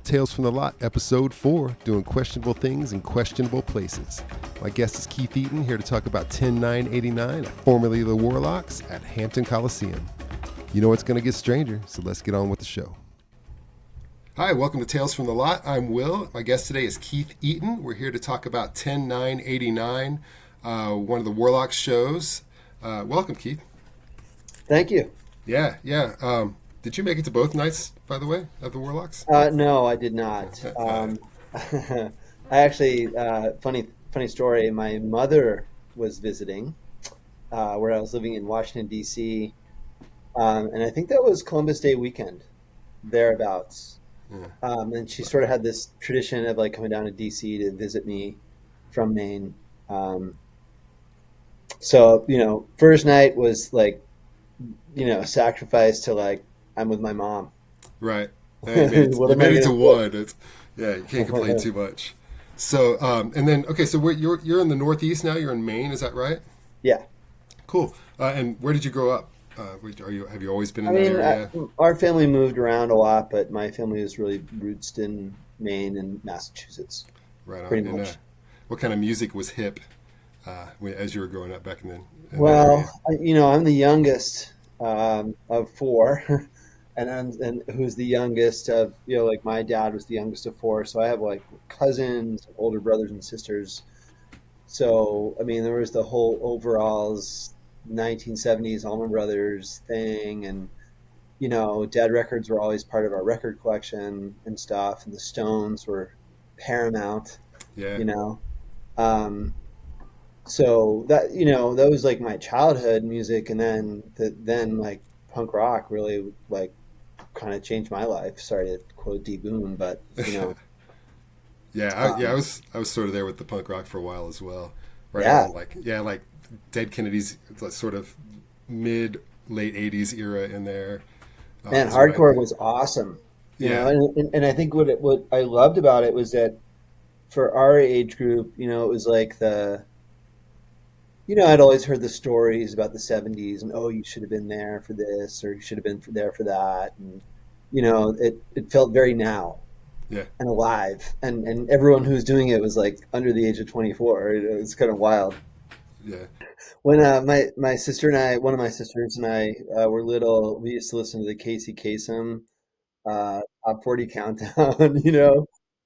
Tales from the Lot, Episode 4, doing questionable things in questionable places. My guest is Keith Eaton, here to talk about 10989, formerly the Warlocks, at Hampton Coliseum. You know it's going to get stranger, so let's get on with the show. Hi, welcome to Tales from the Lot. I'm Will. My guest today is Keith Eaton. We're here to talk about 10989, one of the Warlocks shows. Welcome, Keith. Thank you. Yeah. Did you make it to both nights, by the way, of the Warlocks? No, I did not. I actually, funny story. My mother was visiting where I was living in Washington, D.C., and I think that was Columbus Day weekend, thereabouts. Yeah. And she sort of had this tradition of like coming down to D.C. to visit me from Maine. So, first night was like, sacrifice to like, I'm with my mom. Right. You made it to one. You can't complain too much. So, and then, okay, so you're in the Northeast now. You're in Maine, is that right? Yeah. Cool. And where did you grow up? Have you always been in that area? Our family moved around a lot, but my family is really roots in Maine and Massachusetts. Right on. Pretty much. What kind of music was hip as you were growing up back then? Well, I'm the youngest of four. And who's the youngest of, like my dad was the youngest of four. So I have like cousins, older brothers and sisters. So, there was the whole overalls 1970s Allman Brothers thing. And, Dead records were always part of our record collection and stuff. And the Stones were paramount, Yeah. So that, that was like my childhood music. And then like punk rock really like kind of changed my life. Sorry to quote D Boon, but I was sort of there with the punk rock for a while as well. Right. Yeah. Like Dead Kennedys, sort of late 80s era in there. Man, hardcore was awesome. And I think what I loved about it was that for our age group, it was like I'd always heard the stories about the 70s and, oh, you should have been there for this or you should have been there for that. And, it felt very now and alive. And everyone who was doing it was like under the age of 24. It was kind of wild. Yeah. When my sister and I, one of my sisters and I were little, we used to listen to the Casey Kasem Top 40 Countdown,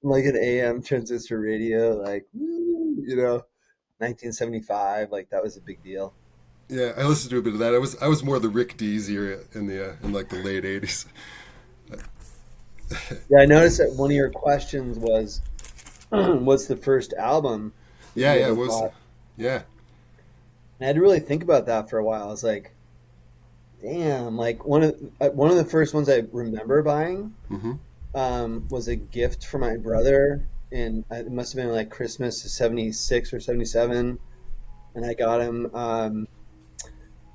like an AM transistor radio, like, woo, 1975, like that was a big deal. Yeah, I listened to a bit of that. I was more the Rick Dees era in like the late 80s. Yeah, I noticed that one of your questions was, what's the first album? Yeah, it was. Bought? Yeah. And I had to really think about that for a while. I was like, damn, like one of the first ones I remember buying was a gift for my brother. And it must have been like Christmas of 76 or 77. And I got him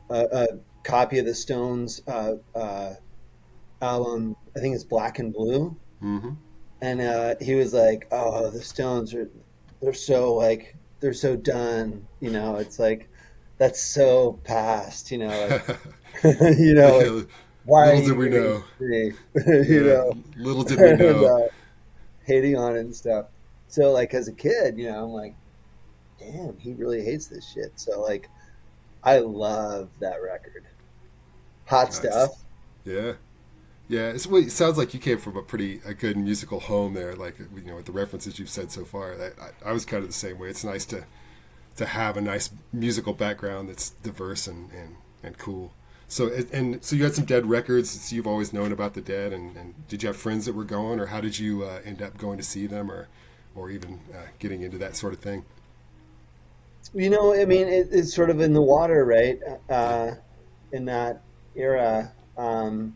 a copy of the Stones album. I think it's Black and Blue. Mm-hmm. And he was like, oh, the Stones they're so done. It's like, that's so past, like, like, why little did we know. Little did we know. And, hating on it and stuff. So like as a kid, I'm like, damn, he really hates this shit. So like, I love that record. Hot Nice. Stuff. Yeah. It sounds like you came from a good musical home there. Like with the references you've said so far, I was kind of the same way. It's nice to have a nice musical background that's diverse and cool. So so you had some Dead records. So you've always known about the Dead, and did you have friends that were going, or how did you end up going to see them, or even getting into that sort of thing? It's sort of in the water, right? In that era, and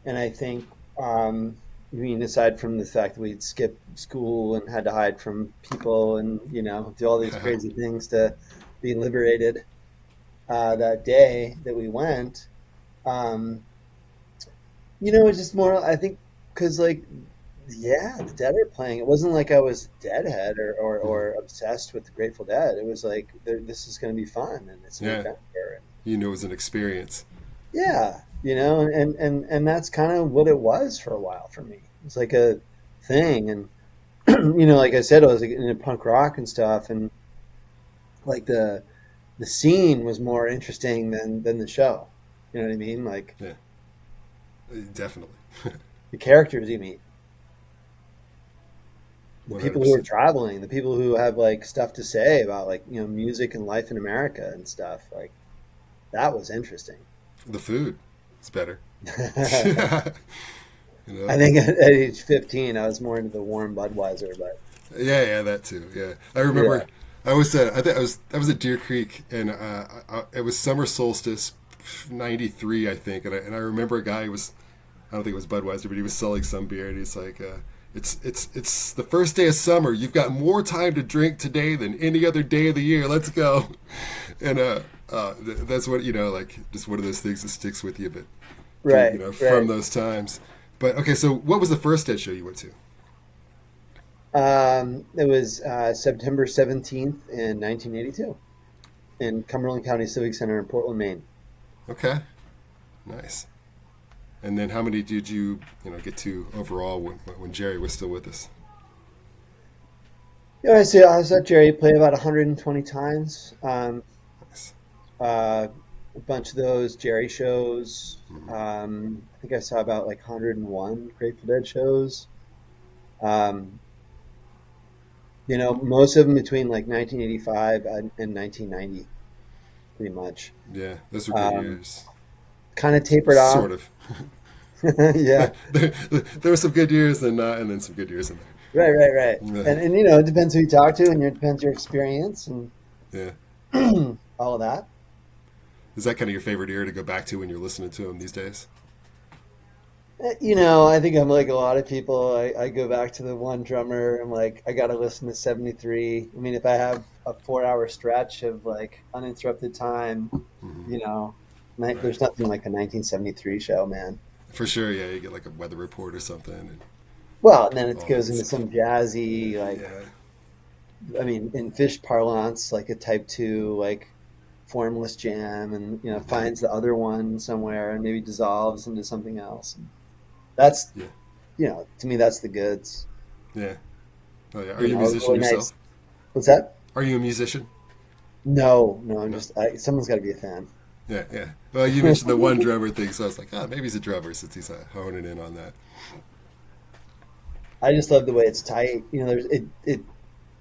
I think, aside from the fact that we'd skip school and had to hide from people, and do all these crazy things to be liberated. That day that we went, it's just more, I think, because like, the Dead are playing. It wasn't like I was Deadhead or obsessed with the Grateful Dead. It was like, this is going to be fun and it's an adventure. It was an experience. Yeah, and that's kind of what it was for a while for me. It's like a thing. And like I said, I was like, into punk rock and stuff, and like the scene was more interesting than the show. You know what I mean? Like Yeah, definitely. the characters you meet, the One hundred people who are percent. traveling, the people who have like stuff to say about like music and life in America and stuff. Like that was interesting. The food is better. I You know. think at age 15, I was more into the warm Budweiser, but Yeah, yeah, that too. Yeah, I yeah, remember. I was. I think I was at Deer Creek, and it was summer solstice, '93, I think, and I remember a guy who was. I don't think it was Budweiser, but he was selling some beer, and he's like, "It's the first day of summer. You've got more time to drink today than any other day of the year. Let's go." And that's what like just one of those things that sticks with you, but right, from right. those times. But okay, so what was the first dead show you went to? It was September 17th in 1982 in Cumberland County Civic Center in Portland, Maine. Okay, nice. And then how many did you get to overall when Jerry was still with us? Yeah, I saw Jerry play about 120 times. Nice. A bunch of those Jerry shows. Mm-hmm. I think I saw about like 101 Grateful Dead shows. Um, most of them between like 1985 and 1990, pretty much. Yeah, those were good Um, years. kind of tapered off. Sort of. Yeah, There were some good years and then some good years in right, right, right. there. And it depends who you talk to, and it depends your experience and Yeah. all of that. Is that kind of your favorite year to go back to when you're listening to him these days? I think I'm like a lot of people. I go back to the one drummer. I'm like, I got to listen to 73. I mean, if I have a 4 hour stretch of like uninterrupted time, Hmm. you know, Right. there's nothing like a 1973 show, man. For sure. Yeah, you get like a weather report or something and Well, and then it all goes that into stuff. some jazzy, like, Yeah. I mean, in Fish parlance, like a type two, like formless jam and, Hmm. finds the other one somewhere and maybe dissolves into something else. That's, Yeah. to me, that's the goods. Yeah. Oh yeah. Are you a musician Really nice. yourself? What's that? Are you a musician? No, no, I'm No. just, someone's got to be a fan. Yeah, yeah. Well, you mentioned the one drummer thing, so I was like, maybe he's a drummer since he's honing in on that. I just love the way it's tight.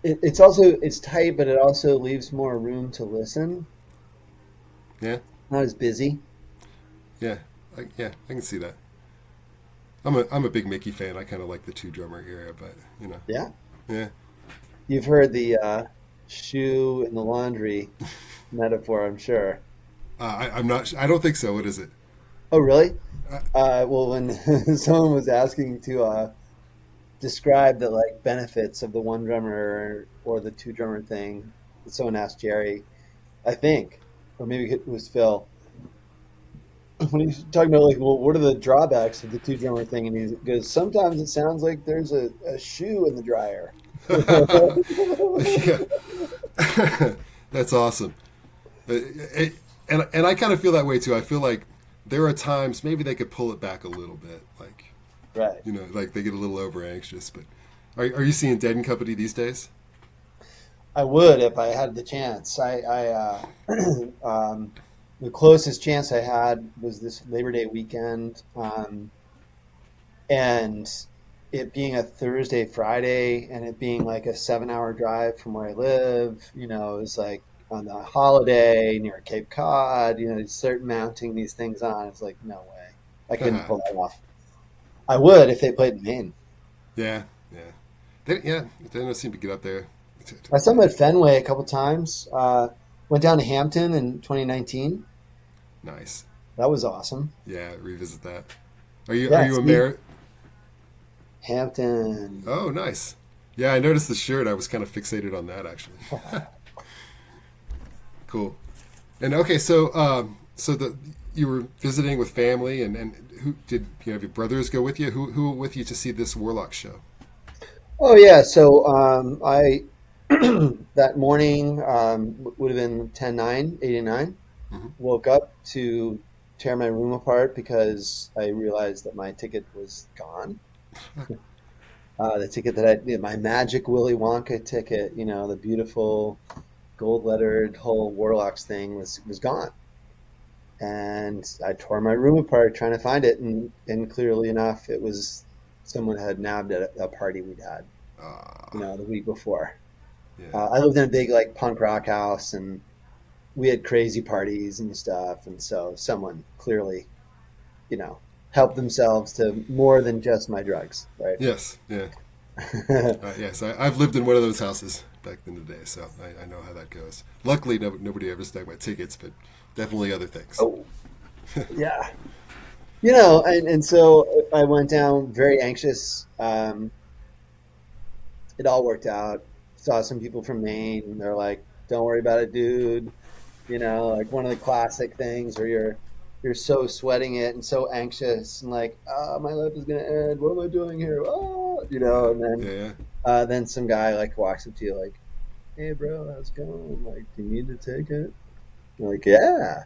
It's also, it's tight, but it also leaves more room to listen. Yeah, Not as busy. yeah, yeah. I can see that. I'm a big Mickey fan. I kind of like the two drummer era, but Yeah. yeah. You've heard the shoe in the laundry metaphor, I'm sure. I'm not. I don't think so. What is it? Oh, really? Uh, Well, when someone was asking to describe the like benefits of the one drummer or the two drummer thing, someone asked Jerry, I think, or maybe it was Phil, when he's talking about like, well, what are the drawbacks of the two drummer thing? And he goes, sometimes it sounds like there's a shoe in the dryer. yeah, that's awesome. And I kind of feel that way too. I feel like there are times maybe they could pull it back a little bit, like Right. like they get a little over anxious. But are you seeing Dead and Company these days? I would if I had the chance. The closest chance I had was this Labor Day weekend, and it being a Thursday, Friday, and it being like a 7 hour drive from where I live. It was like on the holiday near Cape Cod. You start mounting these things on. It's like no way, I couldn't pull that off. I would if they played in Maine. Yeah, yeah, they don't seem to get up there. I saw them at Fenway a couple times. Went down to Hampton in 2019. Nice. That was awesome. Yeah, revisit that. Are Yeah, you a see, Mar? Hampton. Oh, nice. Yeah, I noticed the shirt. I was kind of fixated on that actually. Cool. And okay, so the you were visiting with family, and who did you have your brothers go with you? Who went with you to see this Warlock show? Oh yeah, so I that morning would have been 10/9/89. Hmm. Woke up to tear my room apart because I realized that my ticket was gone. The ticket that my magic Willy Wonka ticket, the beautiful gold lettered whole Warlocks thing was gone. And I tore my room apart trying to find it, and clearly enough, it was someone had nabbed it at a party we'd had, the week before. Yeah. I lived in a big like punk rock house, and we had crazy parties and stuff, and so someone clearly, helped themselves to more than just my drugs, right? Yes. Yeah. Yes. I've lived in one of those houses back in the day, so I know how that goes. Luckily, nobody ever snag my tickets, but definitely other things. Oh, yeah. And so I went down very anxious. It all worked out. Saw some people from Maine, and they're like, "Don't worry about it, dude." Like one of the classic things where you're so sweating it and so anxious and like, "Oh, my life is gonna end. What am I doing here?" Oh, Yeah. and then Yeah. Yeah. some guy like walks up to you like, "Hey, bro, how's it going? Like, do you need to take it?" You're like, "Yeah,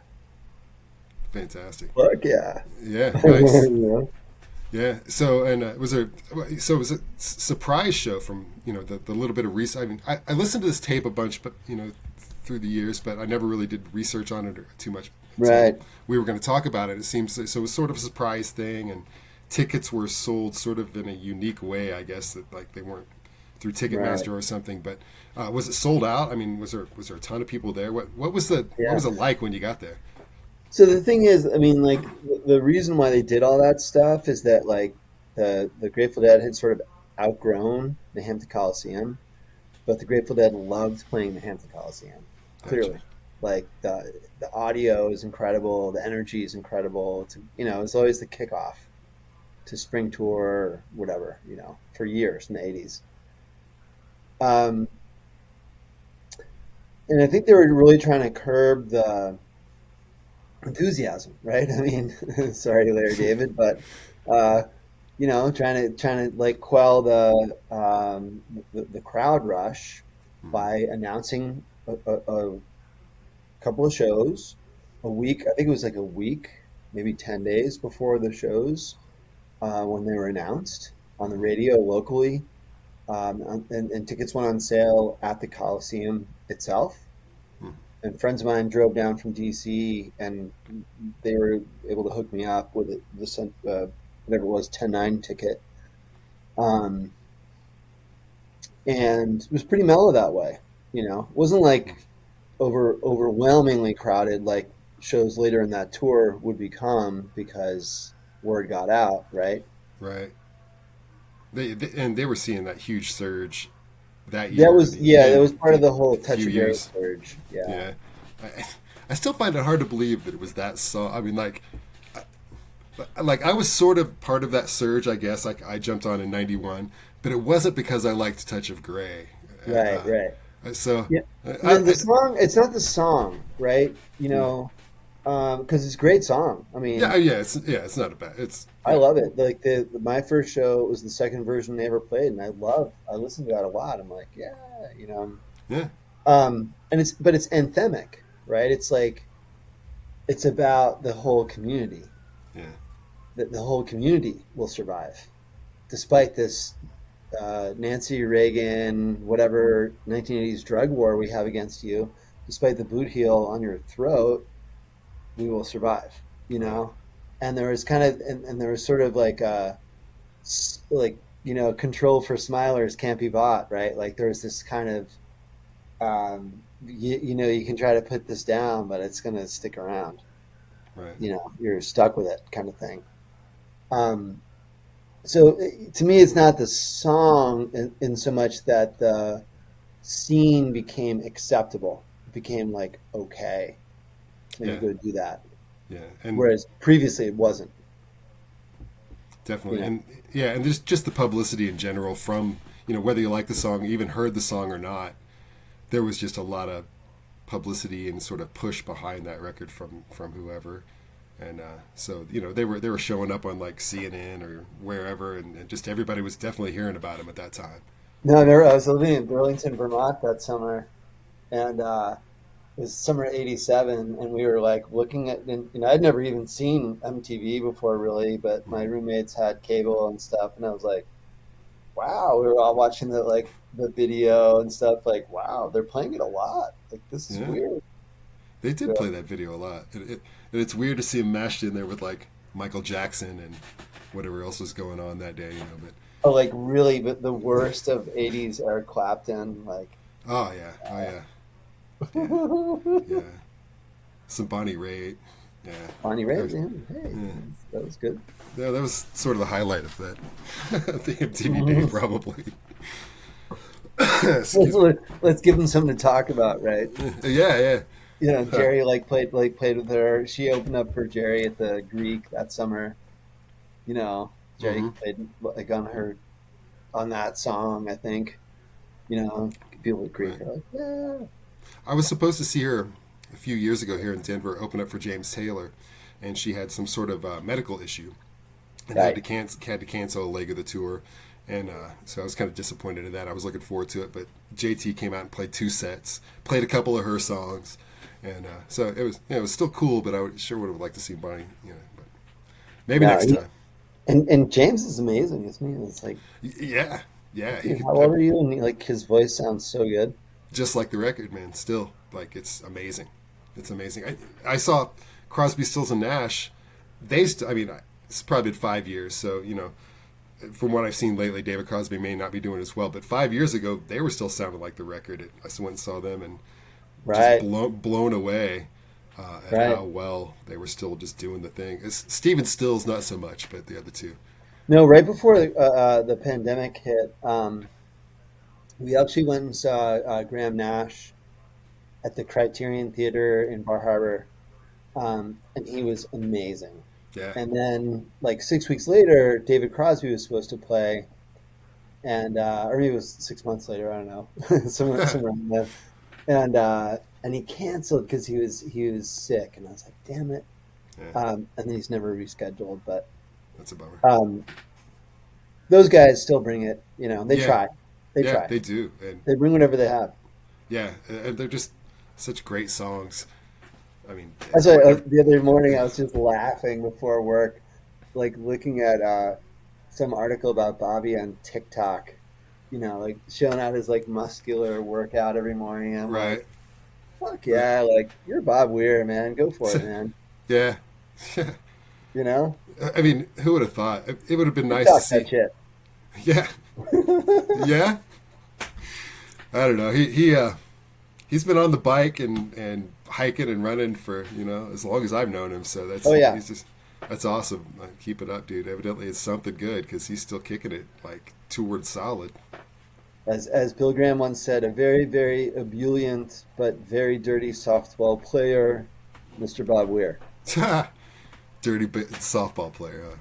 Fantastic. fuck yeah." Yeah. Nice. You Yeah. So, and so it was a surprise show from, the little bit of research. I mean, I listened to this tape a bunch, but, through the years, but I never really did research on it too much until Right. we were going to talk about it. It seems so. It was sort of a surprise thing, and tickets were sold sort of in a unique way, I guess, that like they weren't through Right. Ticketmaster or something. But was it sold out? I mean, was there a ton of people there? What Yeah. was it like when you got there? So the thing is, I mean, like the reason why they did all that stuff is that like the Grateful Dead had sort of outgrown the Hampton Coliseum, but the Grateful Dead loved playing the Hampton Coliseum. Gotcha. Clearly, like the audio is incredible, the energy is incredible. It's always the kickoff to spring tour or whatever, for years in the '80s. Um, and I think they were really trying to curb the enthusiasm, right? I mean, sorry, Larry David, but uh, trying to like quell the crowd rush Hmm. by announcing a couple of shows a week. I think it was like a week, maybe 10 days before the shows when they were announced on the radio locally, and tickets went on sale at the Coliseum itself. Hmm. And friends of mine drove down from DC, and they were able to hook me up with whatever it was, 10-9 ticket. Um, and it was pretty mellow that way. It wasn't like overwhelmingly crowded like shows later in that tour would become because word got out, right? Right. And they were seeing that huge surge that That year. I was mean, yeah, that and was part of the whole Touch few of Grey years. surge. Yeah, Yeah. I, I still find it hard to believe that it was that so. I mean, like I was sort of part of that surge, I guess. Like I jumped on in '91, but it wasn't because I liked Touch of Grey. right, right. So, Yeah, I, the song. It's not the song, right? yeah, Because it's a great song. I mean, it's not a bad. It's I yeah, love it. Like my first show was the second version they ever played, and I listened to that a lot. I'm like, yeah, you know. yeah, But it's anthemic, right? It's like it's about the whole community. yeah, That the whole community will survive, despite this Nancy Reagan, whatever 1980s drug war we have against you. Despite the boot heel on your throat, we will survive. You right, know, and there was kind of and there was sort of like control for smilers can't be bought, right? Like there was this kind of you can try to put this down, but it's going to stick around. right, You're stuck with it, kind of thing. Um, so to me, it's not the song in so much that the scene became acceptable. It became like okay, maybe yeah, go do that. yeah, and Whereas previously it wasn't. You definitely, know, and yeah, and just the publicity in general from whether you like the song, even heard the song or not, there was just a lot of publicity and sort of push behind that record from whoever. And so they were showing up on like CNN or wherever, and just everybody was definitely hearing about him at that time. no, I was living in Burlington, Vermont that summer, and it was summer '87, and we were like looking at, and I'd never even seen MTV before really, but my Mm-hmm. roommates had cable and stuff, and I was like, wow, we were all watching the video and stuff. Like, wow, they're playing it a lot. Like, this is Yeah, weird. they did Yeah. play that video a lot. And it's weird to see him mashed in there with like Michael Jackson and whatever else was going on that day, you know. But Oh, like really, the worst of '80s Eric Clapton. Like, oh yeah, oh yeah, yeah, yeah. Some Bonnie Raitt, yeah. Bonnie That Raitt, was, man. Hey, yeah. that was good. Yeah, that was sort of the highlight of that the MTV day, probably. Excuse me. Let's give them something to talk about, right? Yeah, yeah. You know, Huh. Jerry played with her. She opened up for Jerry at the Greek that summer. You know, Jerry Mm-hmm. played like on that song, I think. You know, people at Right. Greek are like, yeah, I was supposed to see her a few years ago here in Denver, open up for James Taylor, and she had some sort of medical issue and right. had to cancel a leg of the tour. And so I was kind of disappointed in that. I was looking forward to it, but JT came out and played 2 sets, played a couple of her songs, and so it was still cool. But sure would have liked to see Bonnie, you know. But maybe No, next time. and James is amazing, isn't he? It's like, Yeah, yeah. He how could old are you? And like his voice sounds so good. just like the record, man. Still, like it's amazing. It's amazing. I saw Crosby, Stills and Nash. I mean, it's probably been 5 years, so you know from what I've seen lately, David Crosby may not be doing as well. But 5 years ago, they were still sounding like the record. I went and saw them and just Right, blown away at right. how well they were still just doing the thing. Steven Stills, not so much, but the other two. No, right before the pandemic hit, we actually went and saw Graham Nash at the Criterion Theater in Bar Harbor, and he was amazing. Yeah. And then, like 6 weeks later, David Crosby was supposed to play, and or maybe it was 6 months later. I don't know, somewhere in there. And he canceled because he was sick, and I was like, damn it. Yeah. And then he's never rescheduled. But That's a bummer. um, those guys still bring it. You know, they Yeah. try. They Yeah, try. they do. And They bring whatever they have. yeah, and they're just such great songs. I mean, That's why whatever. the other morning I was just laughing before work, like looking at some article about Bobby on TikTok. You know, like showing out his like muscular workout every morning. I'm like, Right. fuck yeah, like you're Bob Weir, man. Go for it, man. Yeah. You know, I mean, who would have thought? It would have been you nice to talk that see. shit. Yeah. Yeah. I don't know. He's been on the bike and hiking and running for as long as I've known him. So Oh yeah, that's awesome. Like, keep it up, dude. Evidently, it's something good because he's still kicking it like towards solid. as Bill Graham once said, a very very ebullient but very dirty softball player, Mr. Bob Weir. Dirty softball player.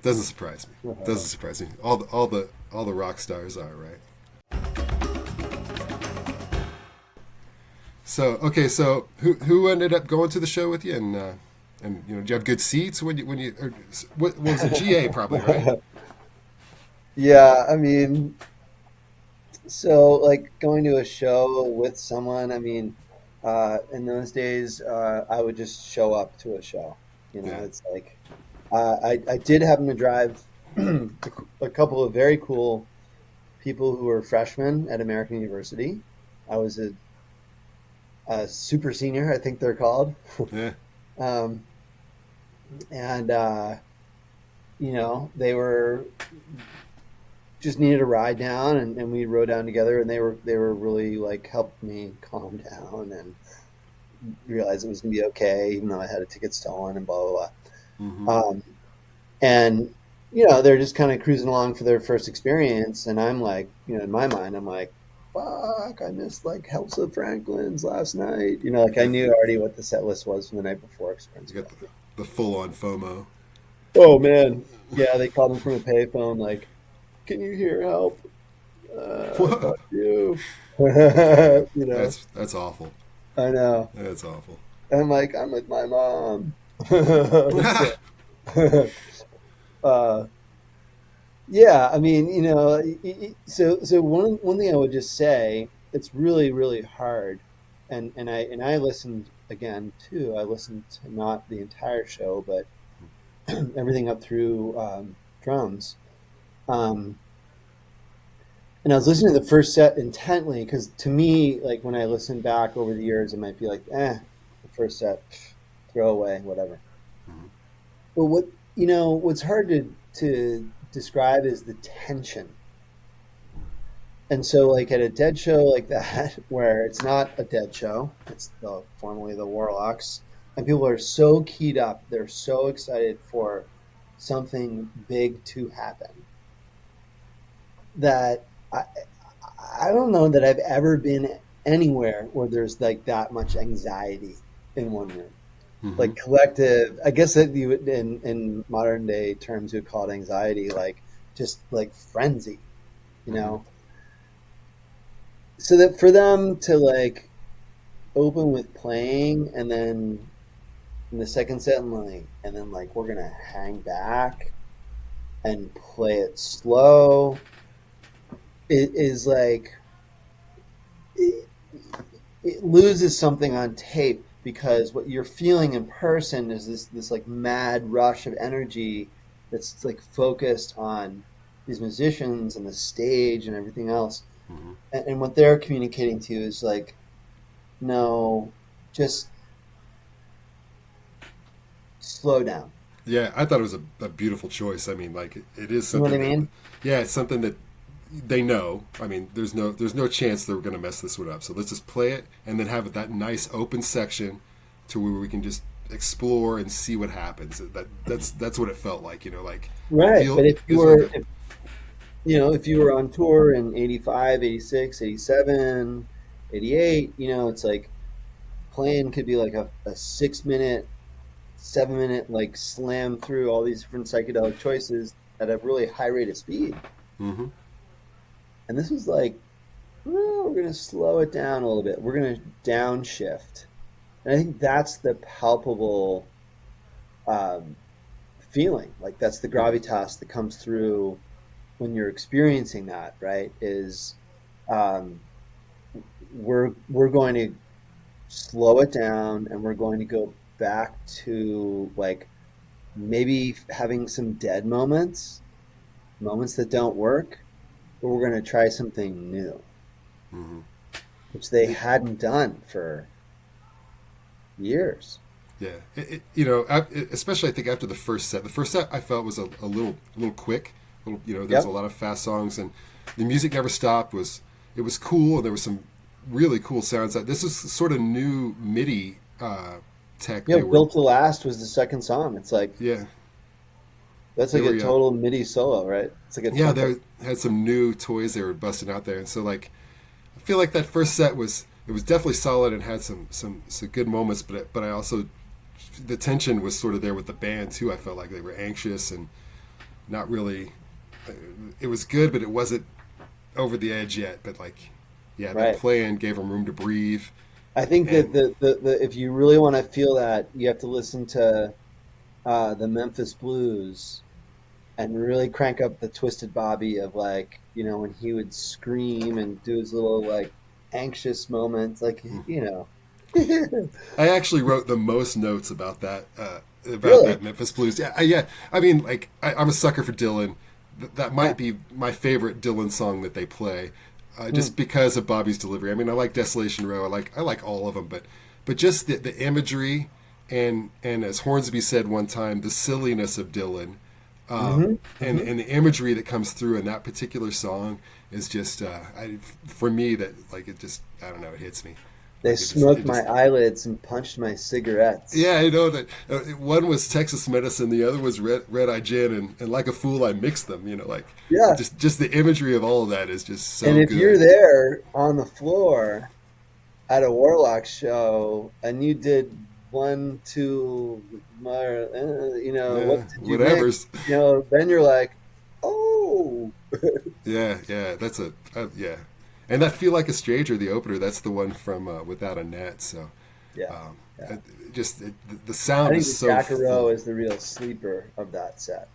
Doesn't surprise me. Doesn't surprise me. All the rock stars are right. So okay, so who ended up going to the show with you, and did you have good seats or what was it? GA probably, right? Yeah, I mean, so like going to a show with someone, I mean, in those days, I would just show up to a show. You know, Yeah. it's like I did happen to drive a couple of very cool people who were freshmen at American University. I was a super senior, I think they're called. Yeah. Um, and they were just needed a ride down, and we rode down together, and they were really like helped me calm down and realize it was gonna be okay, even though I had a ticket stolen and blah blah Hmm. blah. And they're just kind of cruising along for their first experience, and I'm like, in my mind, I'm like, fuck, I missed like Helps of Franklin's last night. Like I Yeah. knew already what the set list was from the night before experience. You got the full on FOMO. Oh man, yeah, they called him from a payphone, like, can you hear help? Fuck you. you know, That's awful. I know. That's awful. And I'm like, I'm with my mom. So, uh, yeah, I mean, so one thing I would just say it's really really hard, and I listened again too. I listened to not the entire show, but everything up through drums. Um, And I was listening to the first set intently because to me, like when I listen back over the years, it might be like, the first set, throw away, whatever. Mhm. But what's hard to describe is the tension. And so, like at a dead show like that, where it's not a dead show, it's formerly the Warlocks, and people are so keyed up, they're so excited for something big to happen that I don't know that I've ever been anywhere where there's like that much anxiety in one room. Mhm. Like collective, I guess that you would, in modern day terms, you would call it anxiety, like just like frenzy, you Mhm. know? So that for them to like open with playing and then in the second set and then like we're gonna hang back and play it slow, it is like it, it loses something on tape because what you're feeling in person is this like mad rush of energy that's like focused on these musicians and the stage and everything else, Mhm. and what they're communicating to you is like, no, just slow down. Yeah, I thought it was a beautiful choice. I mean, like it is You know what I something that, mean? yeah, it's something that they know. I mean, there's no chance they're going to mess this one up. So let's just play it and then have that nice open section to where we can just explore and see what happens. That's what it felt like. Like Right. feel But if you feels like were, a if you were on tour in 85, 86, 87, 88, it's like playing could be like a 6 minute, 7 minute, like slam through all these different psychedelic choices at a really high rate of speed. hmm And this was like, well, we're going to slow it down a little bit. We're going to downshift. And I think that's the palpable um, feeling. Like that's the hmm gravitas that comes through when you're experiencing that, right? Is um, we're going to slow it down and we're going to go back to like maybe having some dead moments that don't work, but we're going to try something new, hmm which they hadn't done for years. Yeah, especially I think after the first set. The first set I felt was a little quick. There was a Yep. lot of fast songs, and the music never stopped. It was cool, and there was some really cool sounds. That this is sort of new MIDI tech. They were, Built to Last was the second song. It's like yeah, that's they like were, a total MIDI solo, right? It's like a yeah, trumpet. they had some new toys they were busting out there, and so like I feel like that first set was definitely solid and had some good moments, but I also the tension was sort of there with the band too. I felt like they were anxious and not really. It was good, but it wasn't over the edge yet. But like, yeah, that Right. play-in gave them room to breathe. I think that And the if you really want to feel that, you have to listen to the Memphis Blues and really crank up the Twisted Bobby of like, when he would scream and do his little like anxious moments, like, I actually wrote the most notes about that Really? Memphis Blues. Yeah, yeah. I mean, like I'm a sucker for Dylan. That Yeah. might be my favorite Dylan song that they play, Hmm. just because of Bobby's delivery. I mean, I like Desolation Row. I like all of them, but just the imagery and as Hornsby said one time, the silliness of Dylan, Hmm. Hmm. and the imagery that comes through in that particular song is just for me that like it just I don't know, it hits me They like it just smoked it my just eyelids and punched my cigarettes. yeah, I know that one was Texas medicine, the other was red eye gin, and like a fool, I mixed them. Like Yeah. just the imagery of all of that is just And so if you're good. there on the floor at a Warlock show and you did one, two, what Yeah, did you mix? whatever's. Then you're like, oh, Yeah, yeah, that's yeah, and that feel like a stranger, the opener. That's the one from Without a Net. So yeah, um, yeah. it, the I sound think is the so Jacaro full. is the real sleeper of that set.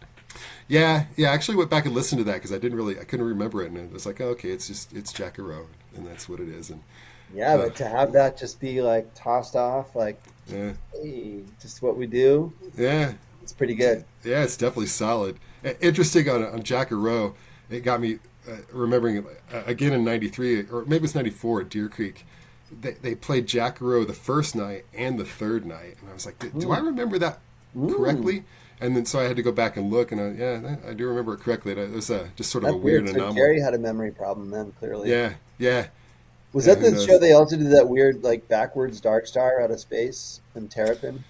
Yeah, yeah. I actually went back and listened to that because I couldn't remember it, and it was like, oh, okay, it's Jackaro, and that's what it is. And Yeah, uh, but to have that just be like tossed off, like, yeah, hey, just what we do, yeah, it's pretty good. yeah, it's definitely solid. Interesting on Jackaro, it got me. remembering again in '93 or maybe it's '94 at Deer Creek. They played Jackaroo the first night and the third night, and I was like, do I remember that Mm. correctly? And then so I had to go back and look, and yeah, I do remember it correctly. It was just sort of a That's weird weird. So anomaly. Jerry had a memory problem then, clearly. Yeah, yeah, Was yeah. that Who the show knows? they also did that weird, like, backwards Dark Star out of space and Terrapin?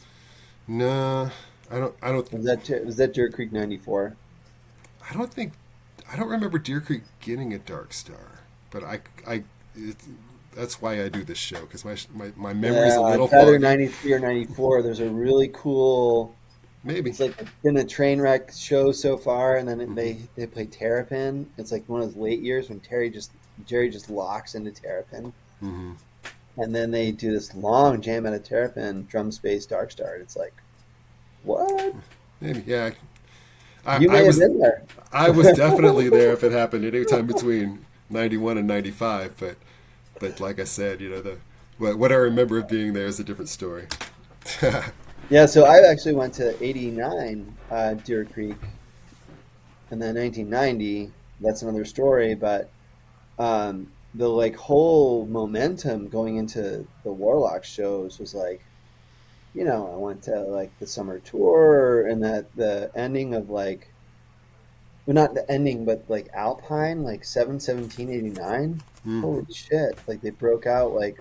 No, I don't. I don't. Was that Deer Creek 94? I don't think. I don't remember Deer Creek getting a Dark Star, but it, that's why I do this show because my memory's a Yeah, little it's either foggy. 93 or 94. There's a really cool, Maybe. it's like been a train wreck show so far, and then Hmm. they play Terrapin. It's like one of those late years when Jerry just locks into Terrapin, Hmm. and then they do this long jam out of Terrapin, drum space Dark Star. And it's like, what? Maybe. Yeah. You I may have was been there. I was definitely there if it happened any time between '91 and '95. But like I said, what I remember of being there is a different story. Yeah, so I actually went to '89 Deer Creek, and then 1990. That's another story, but the like whole momentum going into the Warlocks shows was like, I went to like the summer tour and that the ending of like, well, not the ending, but like Alpine, like 7/17/89. Hmm. Holy shit! Like they broke out like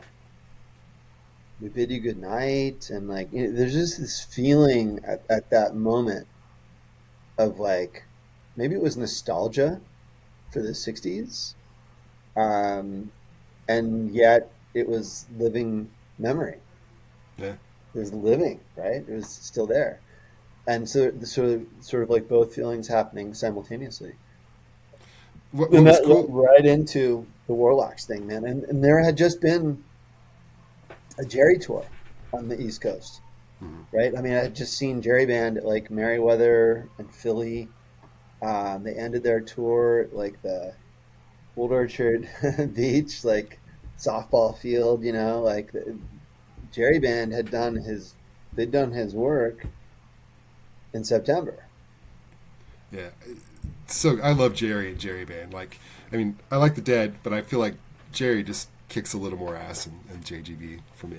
we bid you good night, and like there's just this feeling at that moment of like maybe it was nostalgia for the '60s, um, and yet it was living memory. Yeah. It was living, right? It was still there, and so sort of like both feelings happening simultaneously, What and was that led cool? right into the Warlocks thing, man. And there had just been a Jerry tour on the East Coast, Hmm. right? I mean, I had just seen Jerry Band at like Merriweather and Philly. They ended their tour at like the Old Orchard Beach, like softball field, like Jerry Band they'd done his work in September. Yeah. So I love Jerry and Jerry Band. Like, I mean, I like the Dead, but I feel like Jerry just kicks a little more ass than JGB for me.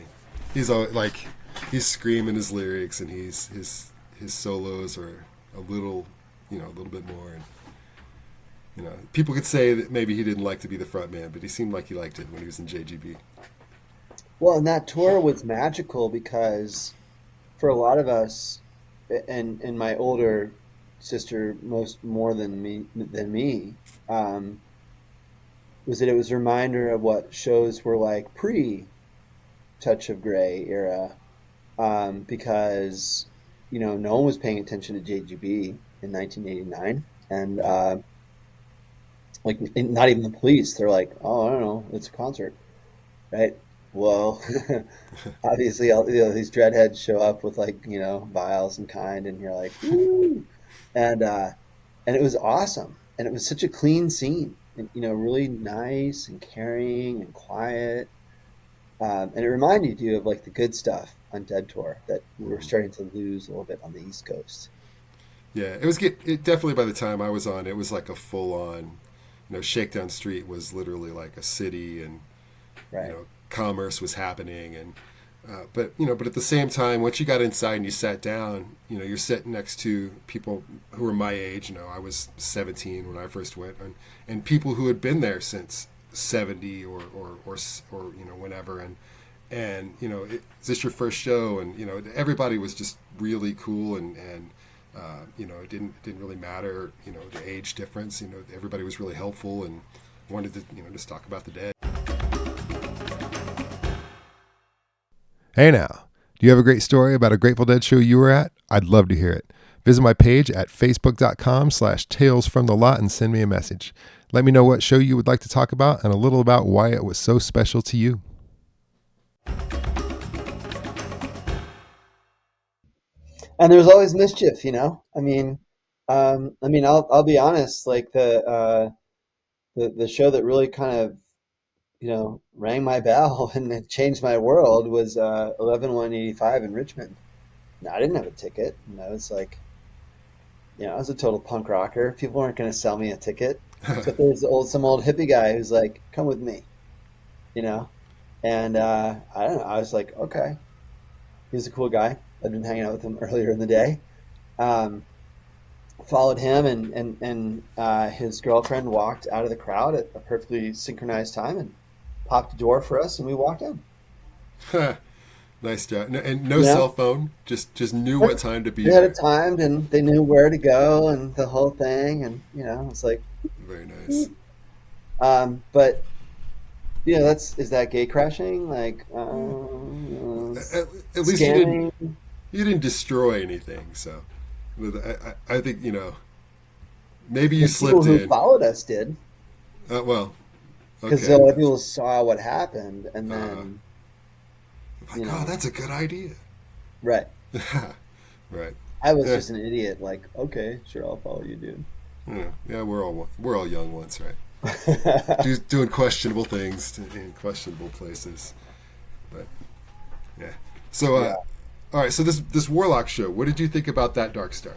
He's all like, he's screaming his lyrics, and his solos are a little, a little bit more. And people could say that maybe he didn't like to be the front man, but he seemed like he liked it when he was in JGB. Well, and that tour was magical because for a lot of us, and my older sister most more than me, um, was that it was a reminder of what shows were like pre Touch of Grey era, because no one was paying attention to JGB in 1989, and Yeah. like not even the police. They're like, oh, I don't know, it's a concert, right? Well, obviously, these dreadheads show up with like vials and kind, and you're like, woo, and uh, and it was awesome, and it was such a clean scene, and really nice and caring and quiet, and it reminded you of like the good stuff on Dead Tour that we were Hmm. starting to lose a little bit on the East Coast. Yeah, it definitely by the time I was on, it was like a full on, Shakedown Street was literally like a city, and Right. commerce was happening, and but at the same time, once you got inside and you sat down, you're sitting next to people who were my age. I was 17 when I first went, and people who had been there since '70 or whenever, and is this your first show? And everybody was just really cool, and it didn't really matter, the age difference. Everybody was really helpful and wanted to just talk about the day. Hey now, do you have a great story about a Grateful Dead show you were at? I'd love to hear it. Visit my page at facebook.com/tales from the lot and send me a message. Let me know what show you would like to talk about and a little about why it was so special to you. And there's always mischief. I'll be honest. Like the show that really kind of rang my bell and it changed my world was 11/1/85 in Richmond. No, I didn't have a ticket. It's like, I was a total punk rocker. People weren't going to sell me a ticket. So there's some old hippie guy who's like, "Come with me," you know. And I don't know. I was like, okay, he's a cool guy. I've been hanging out with him earlier in the day. Um, Followed him, and his girlfriend walked out of the crowd at a perfectly synchronized time and popped the door for us, and we walked in. Nice job. And no You know, cell phone. Just knew what time to be they had it there. timed, and they knew where to go, and the whole thing, and it's like, Very nice. but that's is that gay crashing, like At least scamming? you didn't destroy anything. So I think maybe you The people slipped who in. followed us did, Well, because okay. a lot of people saw what happened, and Uh, then you like, oh, know, that's a good idea. right. Right. I was Yeah. just an idiot. Like, okay, sure, I'll follow you, dude. Yeah. Yeah. We're all young once, right? Doing questionable things in questionable places. But yeah. So Yeah. all right. So this Warlock show. What did you think about that Dark Star?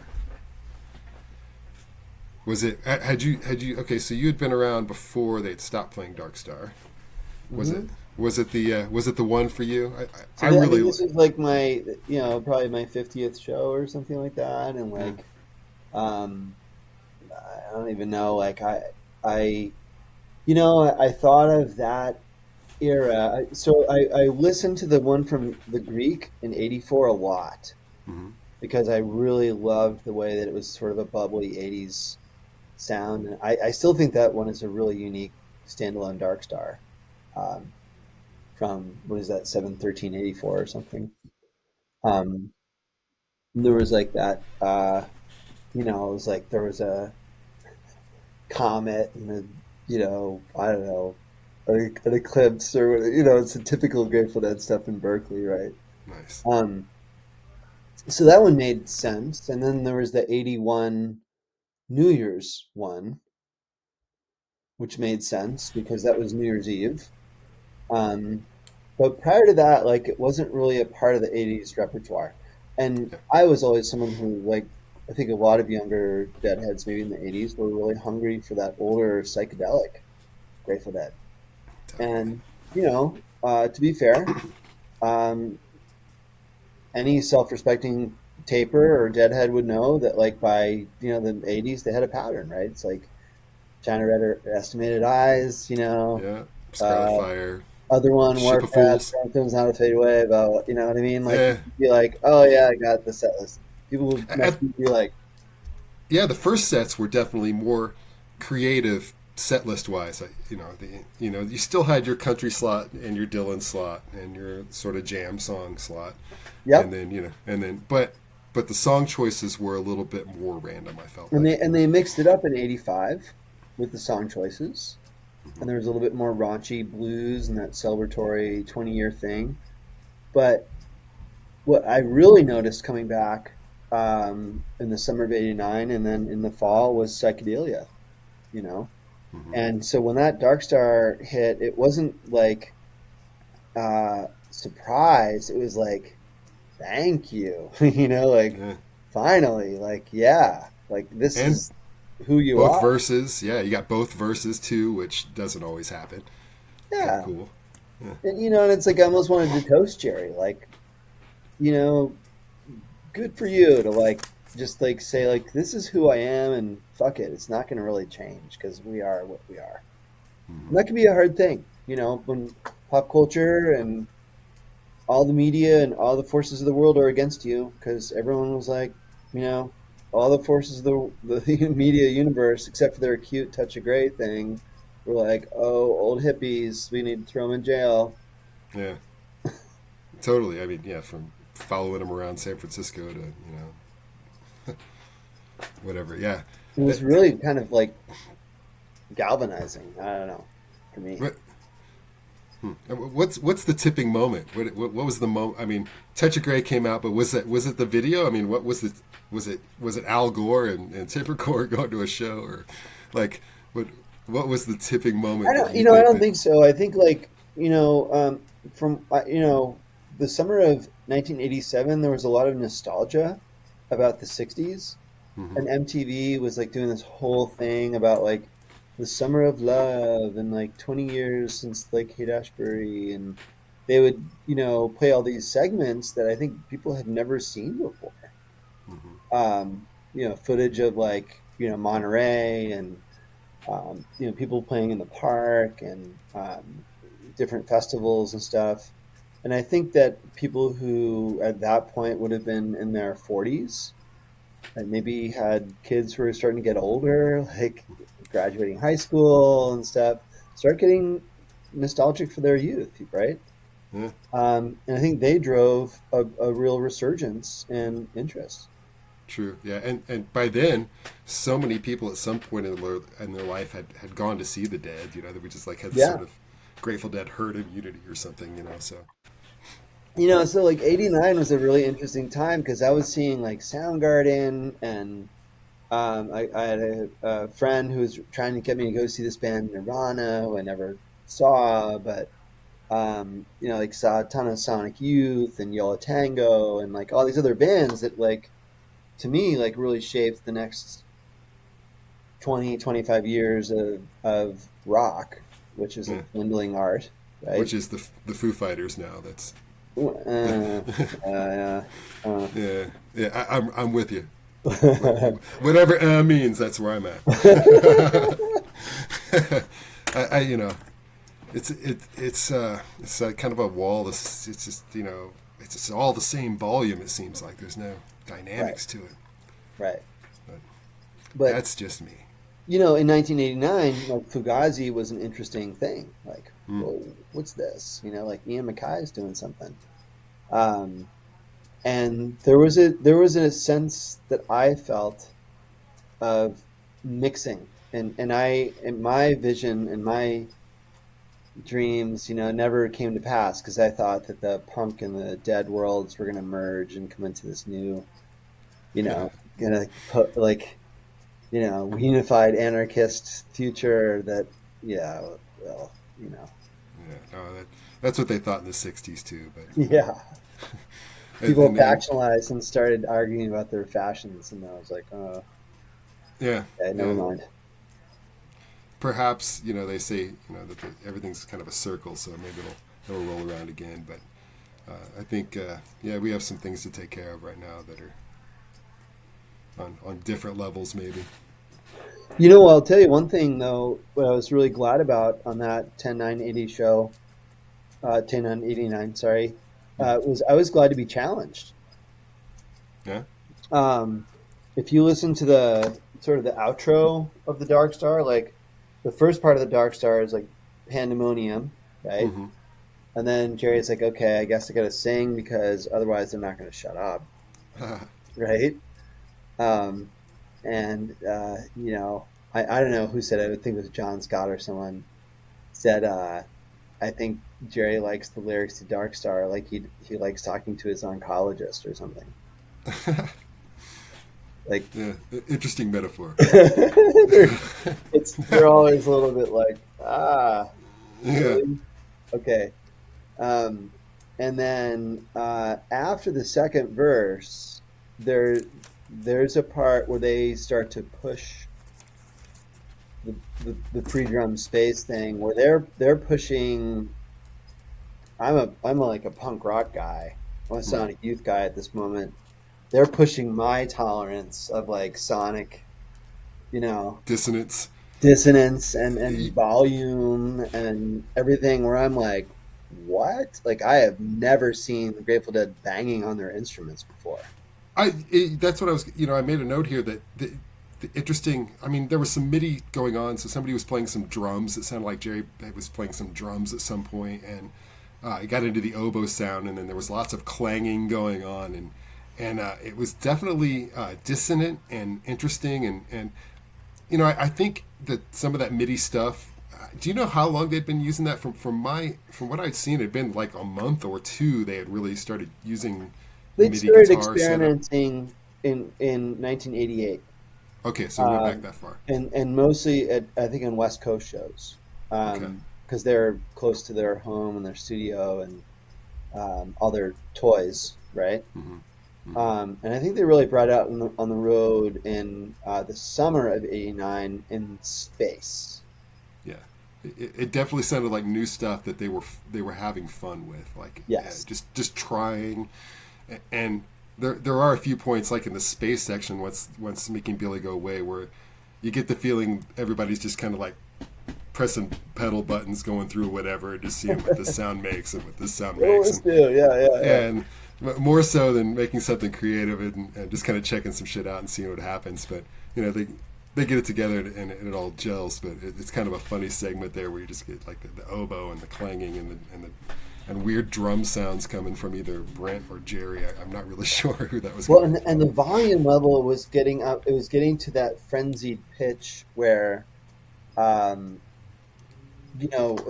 Was it had you okay? So you had been around before they'd stopped playing Dark Star. Was it hmm was it the one for you? So I I think really this is like my, probably my 50th show or something like that, and yeah. like, um, I don't even know. Like, I, I thought of that era. So I listened to the one from the Greek in '84 a lot Mhm. because I really loved the way that it was sort of a bubbly '80s sound, and I still think that one is a really unique standalone Dark Star. Um, from what is that, 7/13/84 or something. Um, there was like that, it was like there was a comet and I don't know, an eclipse or it's a typical Grateful Dead stuff in Berkeley, right? Nice. Um, so that one made sense, and then there was the '81 New Year's one, which made sense because that was New Year's Eve. Um, but prior to that, like it wasn't really a part of the '80s repertoire. And Yeah. I was always someone who, like, I think a lot of younger Deadheads, maybe in the '80s, were really hungry for that older psychedelic Grateful Dead. Definitely. And to be fair, um, any self-respecting taper or Deadhead would know that, like, by the '80s, they had a pattern, right? It's like China Red Estimated Eyes, Yeah. Scarlet uh, Fire. other one, Ship of Warpath, Fools. Phantoms Not a Fade Away, about, you know what I mean? Like, Yeah. you'd be like, oh yeah, I got the set list. People would At, message me be like, yeah, the first sets were definitely more creative set list wise. You still had your country slot and your Dylan slot and your sort of jam song slot, and yep. then but the song choices were a little bit more random. I felt And like. they mixed it up in '85 with the song choices. Hmm. And there was a little bit more raunchy blues and that celebratory 20-year thing. But what I really noticed coming back, in the summer of '89 and then in the fall, was psychedelia, you know? Hmm. And so when that Dark Star hit, it wasn't like surprise. It was like, thank you, like, Yeah. finally, like, yeah, like this And is who you both are. verses. Yeah, you got both verses too, which doesn't always happen. Kind of Yeah. cool. Yeah. And it's like I almost wanted to toast Jerry, like, you know, good for you to, like, just like say, like, this is who I am, and fuck it, it's not going to really change because we are what we are. And Hmm. that can be a hard thing, when pop culture and all the media and all the forces of the world are against you, because everyone was like, you know, all the forces of the media universe, except for their cute touch of gray thing, were like, oh, old hippies, we need to throw them in jail. Yeah. Totally. I mean, yeah, from following him around San Francisco to whatever. Yeah. It Uh, was really kind of like galvanizing. I don't know, for me. What, what's the tipping moment? What was the moment? I mean, Touch of Grey came out, but was it the video? I mean, what was it Al Gore and Tipper Gore going to a show, or like what was the tipping moment I that don't, you I think don't that? think so. I think, like, from the summer of 1987, there was a lot of nostalgia about the '60s, Hmm. and MTV was like doing this whole thing about, like, the Summer of Love and like 20 years since like Haight-Ashbury, and they would, play all these segments that I think people had never seen before. Hmm. Footage of like, Monterey and people playing in the park and different festivals and stuff. And I think that people who at that point would have been in their 40s and maybe had kids who were starting to get older, like graduating high school and stuff, start getting nostalgic for their youth, right? Yeah, And I think they drove a real resurgence in interest. true. Yeah, and by then, so many people at some point in their life had gone to see the Dead. That we just like had this Yeah. sort of Grateful Dead herd immunity or something. So So like 89 was a really interesting time because I was seeing like Soundgarden and I had a friend who was trying to get me to go see this band Nirvana, who I never saw, but like saw a ton of Sonic Youth and Yola Tango and like all these other bands that like to me like really shaped the next 20-25 years of rock, which is a yeah, dwindling art, right? which is the Foo Fighters now. That's Uh, uh, uh, yeah, yeah. I'm with you. Whatever means, that's where I'm at. It's kind of a wall. It's just it's just all the same volume. It seems like there's no right, dynamics to it. right. But But that's just me. in 1989, like Fugazi was an interesting thing. Like, Mm. whoa, what's this? Like Ian MacKaye's doing something. Um, and there was a sense that I felt of mixing, and my vision and my dreams, never came to pass because I thought that the punk and the dead worlds were going to merge and come into this new, gonna put like, unified anarchist future that, yeah, well, Yeah, no, that's what they thought in the '60s too. But yeah, and, people and, and factionalized and started arguing about their fashions, and I was like, oh, yeah, okay, never yeah. mind. Perhaps they say that everything's kind of a circle, so maybe it'll roll around again. But I think yeah, we have some things to take care of right now that are on different levels, maybe. I'll tell you one thing though, what I was really glad about on that 10-9-80 show, 10-9-89, sorry, Mm. was I was glad to be challenged. Yeah. Um, if you listen to the sort of the outro of the Dark Star, like the first part of the Dark Star is like pandemonium, right? Mm-hmm. And then Jerry's like, okay, I guess I got to sing because otherwise they're not going to shut up, right? Um, and I don't know who said it. I think it was John Scott or someone said, I think Jerry likes the lyrics to Dark Star like he likes talking to his oncologist or something. Like Yeah, interesting metaphor. they're they're always a little bit like, Yeah. really? Okay. Um, and then after the second verse, there's a part where they start to push the pre-drum space thing where they're pushing. I'm like a punk rock guy. I'm a Right. Sonic Youth guy at this moment. They're pushing my tolerance of like sonic, you know, Dissonance. dissonance and Y- volume and everything where I'm like, what? Like I have never seen the Grateful Dead banging on their instruments before. That's what I was. I made a note here that the interesting. I mean, there was some MIDI going on, so somebody was playing some drums. It sounded like Jerry was playing some drums at some point, and it got into the oboe sound, and then there was lots of clanging going on, and it was definitely dissonant and interesting, and I think that some of that MIDI stuff. Do you know how long they'd been using that? From what I'd seen, it'd been like a month or two. They had really started using the They'd MIDI started guitar setup. experimenting in 1988, Okay, so we went back um, that far. and mostly at I think in West Coast shows, Okay. because they're close to their home and their studio and all their toys, right? Hmm. Hmm. And I think they really brought out on the road in the summer of '89 in space. it definitely sounded like new stuff that they were having fun with, like Yes. just trying. And there are a few points, like in the space section, once making Billy go away, where you get the feeling everybody's just kind of like pressing pedal buttons, going through whatever, just seeing what this sound makes and what this sound Well, makes, let's do. Yeah, yeah, yeah. and more so than making something creative, and just kind of checking some shit out and seeing what happens. But they get it together, and it all gels. But it's kind of a funny segment there where you just get like the oboe and the clanging and weird drum sounds coming from either Brent or Jerry. I'm not really sure who that was. Well, and the volume level was getting up. It was getting to that frenzied pitch where, um,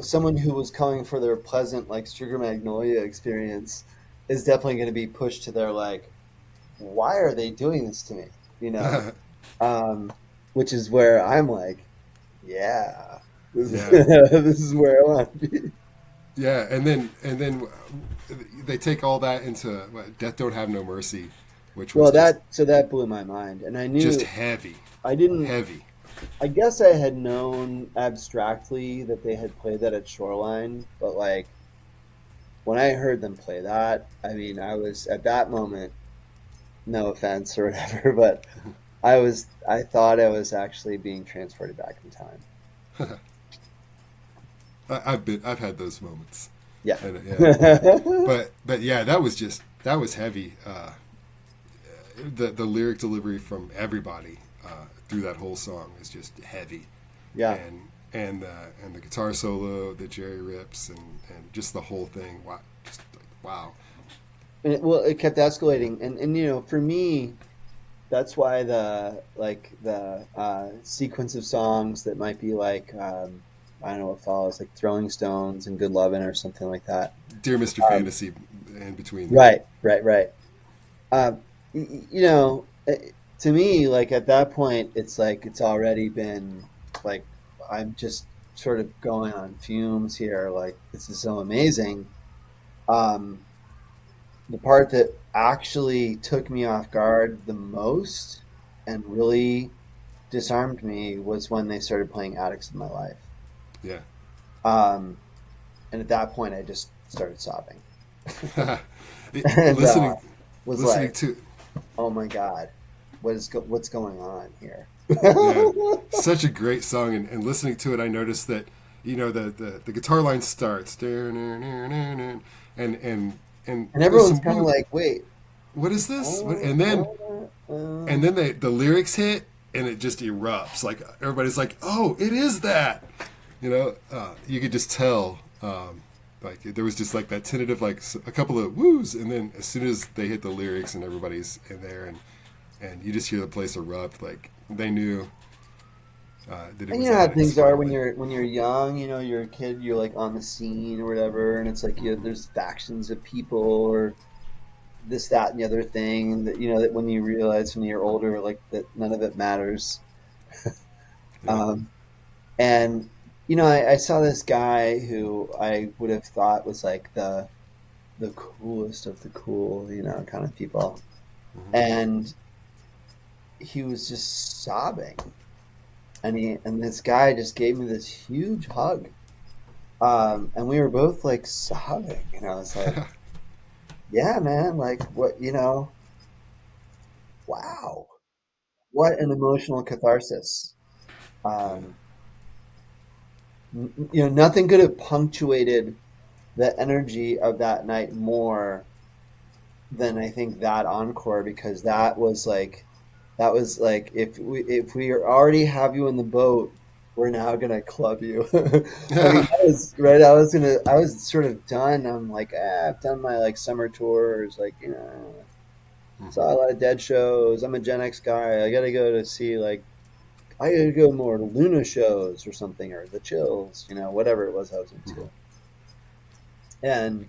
someone who was coming for their pleasant, like, Sugar Magnolia experience is definitely going to be pushed to their, like, why are they doing this to me? You know, um, which is where I'm like, yeah, this is, Yeah, this is where I want to be. yeah, and then they take all that into Death Don't Have No Mercy, which was Well, just that blew my mind, and I just knew heavy, I didn't. heavy. I guess I had known abstractly that they had played that at Shoreline, but like when I heard them play that, I mean, I was at that moment, no offense or whatever, but I thought I was actually being transported back in time. I've had those moments, Yeah. and but yeah, that was heavy. The lyric delivery from everybody through that whole song is just heavy, Yeah. and the guitar solo that Jerry rips, and just the whole thing. Wow, just like, wow. And it kept escalating, and for me, that's why the sequence of songs that might be like, I don't know what follows, like Throwing Stones and Good Lovin' or something like that. Dear Mr. Um, Fantasy in between there. right, right, right. To me, like at that point, it's like it's already been like I'm just sort of going on fumes here. Like this is so amazing. Um, the part that actually took me off guard the most and really disarmed me was when they started playing Addicts of My Life. Yeah. Um, and at that point, I just started sobbing and listening was listening like, to "Oh my God, what's going on here?" yeah, such a great song, and listening to it, I noticed that the guitar line starts and And there's everyone's some kind of weird, like, "Wait, what is this? uh, And then the lyrics hit, and it just erupts. Like everybody's like, "Oh, it is that!" You could just tell. Like there was just like that tentative, like a couple of woos, and then as soon as they hit the lyrics and everybody's in there, and you just hear the place erupt, like they knew that it And was you know how Addicts things are when finally. you're young. You're a kid. You're like on the scene or whatever, and it's like there's factions of people or this, that, and the other thing that that when you realize when you're older, like that none of it matters. Yeah, Um, and I saw this guy who I would have thought was like the coolest of the cool, kind of people, hmm and he was just sobbing, and this guy just gave me this huge hug, and we were both like sobbing, and I was like, yeah, man, like what, wow, what an emotional catharsis. yeah, um, Nothing could have punctuated the energy of that night more than I think that encore, because that was like if we already have you in the boat, we're now gonna club you. I mean, that was right. I was sort of done. I'm like, I've done my like summer tours, like saw a hmm lot of Dead shows. I'm a Gen X guy. I gotta go to see like I gotta go more to Luna shows or something, or the Chills, whatever it was I was hmm into, and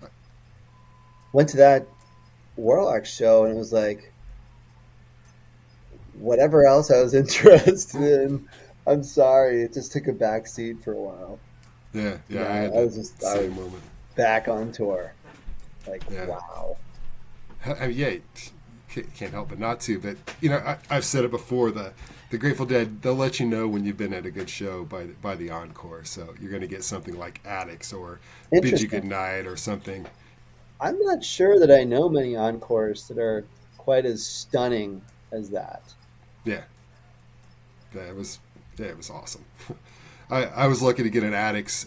went to that Warlocks show, and it was like whatever else I was interested in. I'm sorry, it just took a back seat for a while. yeah, Yeah, yeah. I had I that was just I same was moment. back on tour. Like Yeah, wow. yeah. can't help but not to. But I've said it before. The Grateful Dead, they'll let you know when you've been at a good show by the encore. So you're going to get something like Addicts or Bid You Good Night or something. I'm not sure that I know many encores that are quite as stunning as that. Yeah, it was awesome. I was lucky to get an Addicts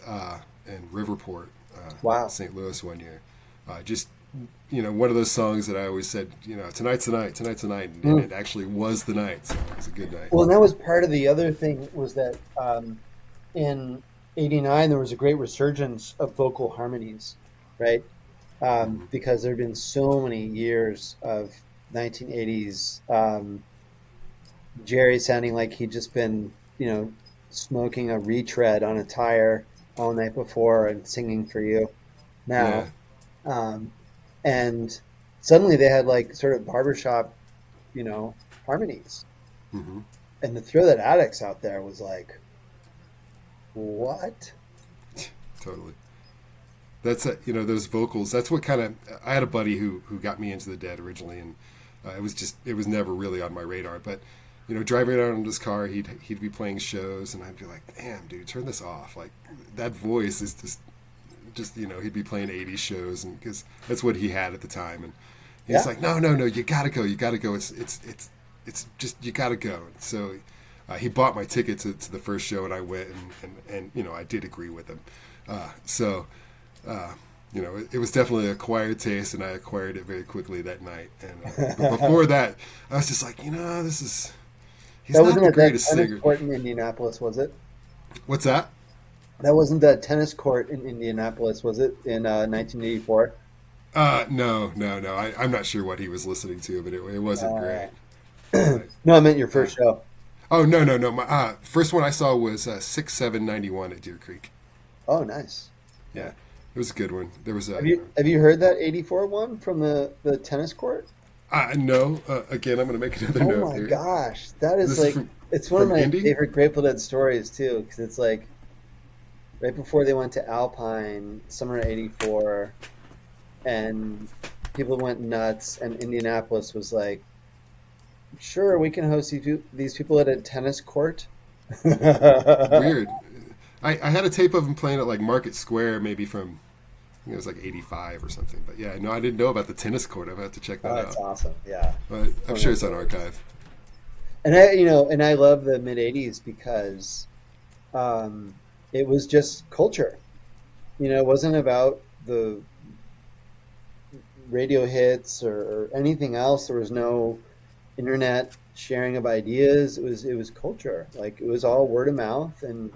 in Riverport, wow, St. Louis one year. Just one of those songs that I always said, tonight's the night, and it actually was the night. So it was a good night. Well, and that was part of the other thing was that in '89 there was a great resurgence of vocal harmonies, right? Because there had been so many years of 1980s Jerry sounding like he'd just been, smoking a retread on a tire all night before and singing for you now. Yeah. And suddenly they had like sort of barbershop, harmonies. Mm-hmm. And to throw that Addicts out there was like, what? Totally. That's those vocals. That's what kind of. I had a buddy who got me into the Dead originally, and it was never really on my radar. But driving around in his car, he'd be playing shows, and I'd be like, "Damn, dude, turn this off!" Like that voice is just he'd be playing '80s shows, and because that's what he had at the time, and he's like, "No, you gotta go. It's just you gotta go." And so he bought my ticket to the first show, and I went, and I did agree with him. It was definitely an acquired taste, and I acquired it very quickly that night. And but before that, I was just like, he's not the greatest singer. That wasn't that tennis court in Indianapolis, was it? What's that? That wasn't the tennis court in Indianapolis, was it, in 1984? No. I'm not sure what he was listening to, but it wasn't great. No, I meant your first show. Oh, no. My first one I saw was 6/7/91 at Deer Creek. Oh, nice. Yeah. It was a good one. There was a. Have you heard that '84 one from the tennis court? No. Again, I'm going to make another note. Oh my gosh, that is like it's one of my favorite Grateful Dead stories too, because it's like right before they went to Alpine, summer '84, and people went nuts, and Indianapolis was like, "Sure, we can host these people at a tennis court." Weird. I had a tape of him playing at like Market Square, maybe from. I think it was like 85 or something. But yeah, no, I didn't know about the tennis court. I've had to check that out. That's awesome. Yeah. But I'm sure it's on archive. And I love the mid 80s because it was just culture. It wasn't about the radio hits or anything else. There was no internet sharing of ideas. It was culture. Like it was all word of mouth, and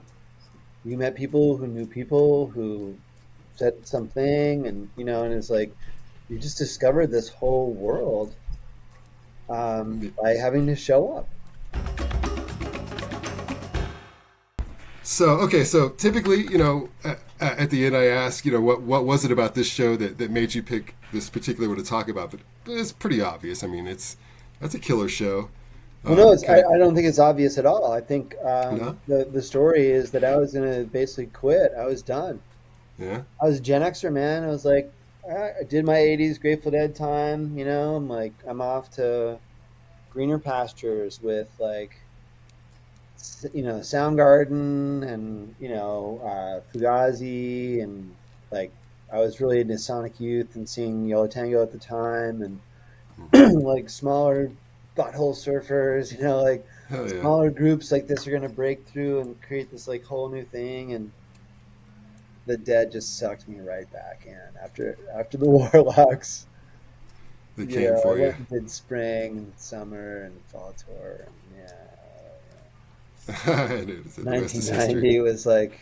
you met people who knew people who said something, and and it's like you just discovered this whole world by having to show up. So typically, at the end I ask, what was it about this show that made you pick this particular one to talk about? But it's pretty obvious. I mean, that's a killer show. Well, no, I don't think it's obvious at all. I think the story is that I was going to basically quit. I was done. Yeah. I was a Gen Xer, man. I was like, I did my 80s Grateful Dead time. I'm like, I'm off to greener pastures with like, Soundgarden and, Fugazi, and like, I was really into Sonic Youth and seeing Yellow Tango at the time, and like smaller Butthole Surfers, smaller groups like this are going to break through and create this like whole new thing. And the Dead just sucked me right back in after the Warlocks. They came for you. I went and did spring and summer and fall tour. And 1990 was like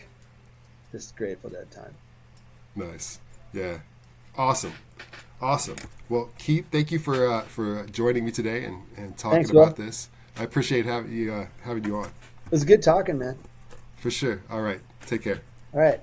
just Grateful Dead time. Nice. Yeah. Awesome. Well, Keith, thank you for joining me today and talking about this. I appreciate having you on. It was good talking, man. For sure. All right. Take care. All right.